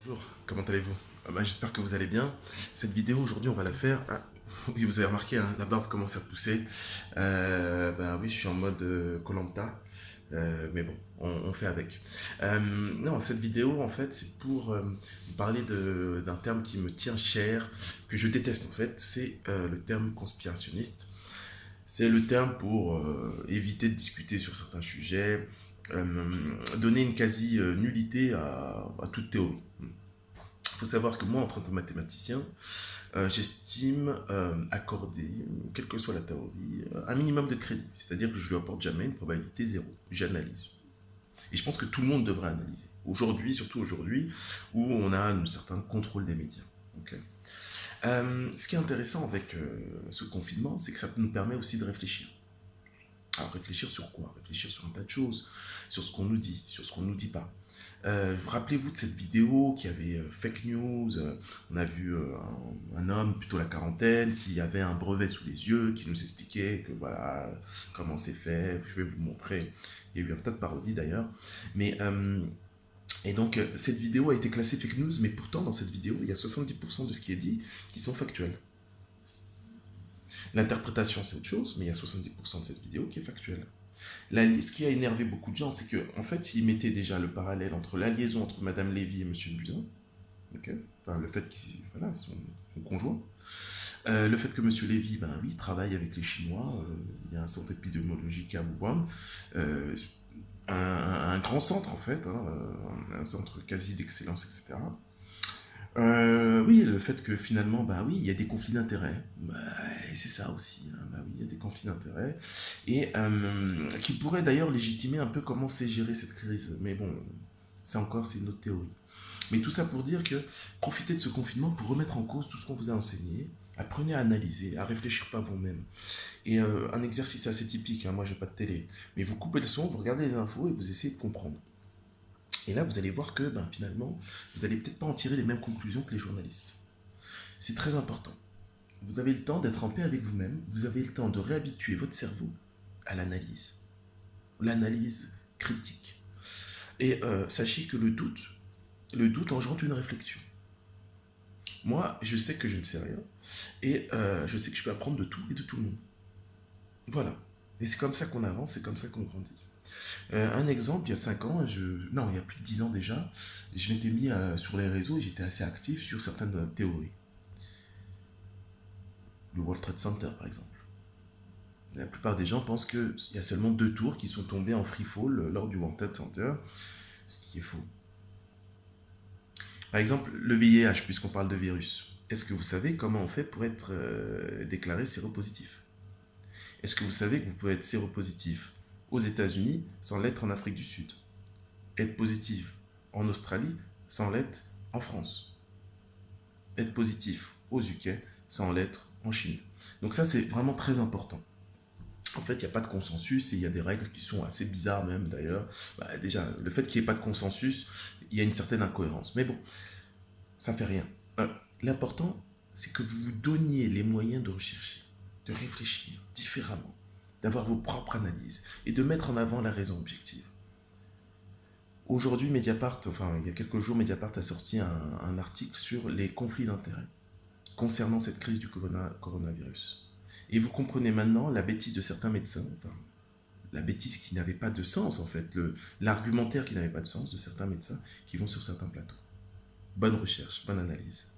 Bonjour, comment allez-vous? J'espère que vous allez bien. Cette vidéo aujourd'hui, on va la faire. Oui, vous avez remarqué, hein, la barbe commence à pousser. Oui, je suis en mode koh mais bon, on fait avec. Non, cette vidéo, en fait, c'est pour vous parler d'un terme qui me tient cher, que je déteste en fait, c'est le terme conspirationniste. C'est le terme pour éviter de discuter sur certains sujets, donner une quasi-nullité à toute théorie. Il faut savoir que moi, en tant que mathématicien, j'estime accorder, quelle que soit la théorie, un minimum de crédit. C'est-à-dire que je ne lui apporte jamais une probabilité zéro. J'analyse. Et je pense que tout le monde devrait analyser. Aujourd'hui, surtout aujourd'hui, où on a un certain contrôle des médias. Ok. Ce qui est intéressant avec ce confinement, c'est que ça nous permet aussi de réfléchir. Alors réfléchir sur quoi? Réfléchir sur un tas de choses, sur ce qu'on nous dit, sur ce qu'on ne nous dit pas. Rappelez-vous de cette vidéo qui avait fake news. On a vu un homme, plutôt la quarantaine, qui avait un brevet sous les yeux, qui nous expliquait que voilà comment c'est fait. Je vais vous montrer. Il y a eu un tas de parodies d'ailleurs. Mais cette vidéo a été classée fake news, mais pourtant dans cette vidéo, il y a 70% de ce qui est dit qui sont factuels. L'interprétation, c'est autre chose, mais il y a 70% de cette vidéo qui est factuelle. Ce qui a énervé beaucoup de gens, c'est qu'en fait, ils mettaient déjà le parallèle entre la liaison entre Madame Lévy et Monsieur Buzyn, okay, enfin, le fait qu'ils voilà, son conjoint, le fait que Monsieur Lévy, ben oui, travaille avec les Chinois, il y a un centre épidémiologique à Wuhan, euh, un grand centre en fait, hein, un centre quasi d'excellence, etc. Oui, le fait que finalement, bah oui, il y a des conflits d'intérêts. Bah, c'est ça aussi, hein, bah oui, il y a des conflits d'intérêts. Et qui pourraient d'ailleurs légitimer un peu comment c'est géré cette crise. Mais bon, ça encore, c'est une autre théorie. Mais tout ça pour dire que profitez de ce confinement pour remettre en cause tout ce qu'on vous a enseigné. Apprenez à analyser, à réfléchir par vous-même. Et un exercice assez typique, hein, moi j'ai pas de télé, mais vous coupez le son, vous regardez les infos et vous essayez de comprendre. Et là, vous allez voir que finalement, vous n'allez peut-être pas en tirer les mêmes conclusions que les journalistes. C'est très important. Vous avez le temps d'être en paix avec vous-même, vous avez le temps de réhabituer votre cerveau à l'analyse critique. Et sachez que le doute engendre une réflexion. Moi, je sais que je ne sais rien, et je sais que je peux apprendre de tout et de tout le monde. Voilà. Et c'est comme ça qu'on avance, c'est comme ça qu'on grandit. Un exemple, il y a 5 ans, non, il y a plus de 10 ans déjà, je m'étais mis sur les réseaux et j'étais assez actif sur certaines théories. Le World Trade Center, par exemple. La plupart des gens pensent qu'il y a seulement 2 tours qui sont tombées en free fall lors du World Trade Center, ce qui est faux. Par exemple, le VIH, puisqu'on parle de virus. Est-ce que vous savez comment on fait pour être déclaré séropositif? Est-ce que vous savez que vous pouvez être séropositif aux États-Unis sans l'être en Afrique du Sud? Être positif en Australie sans l'être en France? Être positif aux UK sans l'être en Chine? Donc ça, c'est vraiment très important. En fait, il n'y a pas de consensus et il y a des règles qui sont assez bizarres même d'ailleurs. Déjà, le fait qu'il n'y ait pas de consensus, il y a une certaine incohérence. Mais bon, ça ne fait rien. L'important, c'est que vous vous donniez les moyens de rechercher, de réfléchir différemment, d'avoir vos propres analyses et de mettre en avant la raison objective. Aujourd'hui, Mediapart, enfin il y a quelques jours, Mediapart a sorti un article sur les conflits d'intérêts concernant cette crise du coronavirus. Et vous comprenez maintenant la bêtise de certains médecins, enfin, la bêtise qui n'avait pas de sens en fait, l'argumentaire qui n'avait pas de sens de certains médecins qui vont sur certains plateaux. Bonne recherche, bonne analyse.